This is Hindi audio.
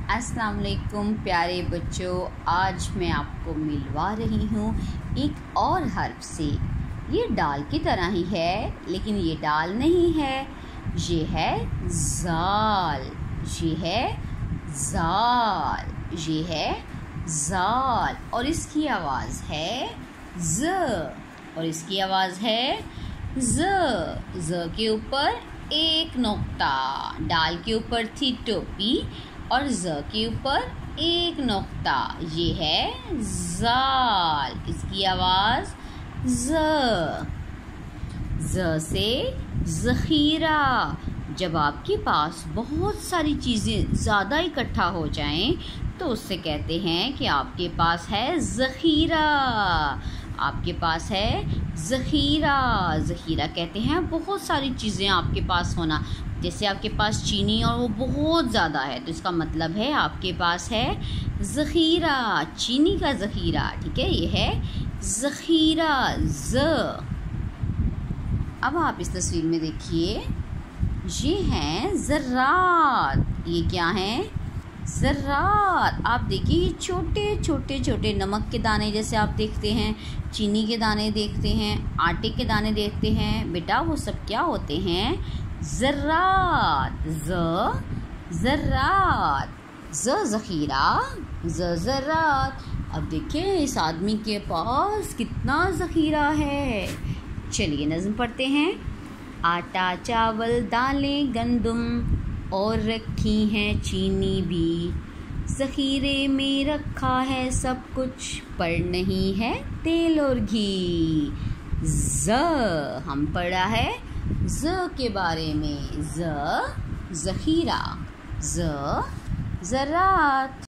अस्सलाम वालेकुम प्यारे बच्चों, आज मैं आपको मिलवा रही हूँ एक और हर्फ से। ये डाल की तरह ही है लेकिन ये डाल नहीं है। ये है ज़ाल, ये है ज़ाल, ये है ज़ाल और इसकी आवाज़ है ज़ और इसकी आवाज़ है ज़ के ऊपर एक नुक्ता, डाल के ऊपर थी टोपी और ज़ के ऊपर एक नुक्ता। ये है ज़ाल, इसकी आवाज़ ज़ से ज़ख़ीरा। जब आपके पास बहुत सारी चीज़ें ज़्यादा इकट्ठा हो जाएं तो उससे कहते हैं कि आपके पास है ज़ख़ीरा, आपके पास है ज़ख़ीरा। ज़ख़ीरा कहते हैं बहुत सारी चीज़ें आपके पास होना। जैसे आपके पास चीनी और वो बहुत ज़्यादा है तो इसका मतलब है आपके पास है ज़ख़ीरा, चीनी का ज़ख़ीरा। ठीक है, ये है ज़ख़ीरा ज़। अब आप इस तस्वीर में देखिए, ये हैं ज़र्रात। ये क्या हैं? ज़र्रात। आप देखिए ये छोटे छोटे छोटे नमक के दाने जैसे आप देखते हैं, चीनी के दाने देखते हैं, आटे के दाने देखते हैं। बेटा वो सब क्या होते हैं? ज़र्रात। ज़र्रात, ज़ ज़ख़ीरा, ज़र्रात। अब देखिए इस आदमी के पास कितना ज़ख़ीरा है। चलिए नज़्म पढ़ते हैं। आटा, चावल, दालें, गंदम और रखी हैं चीनी भी। ज़ख़ीरे में रखा है सब कुछ, पर नहीं है तेल और घी। ज़ हम पढ़ा है ज़ के बारे में। ज़ ज़ख़ीरा, ज़ ज़र्रात।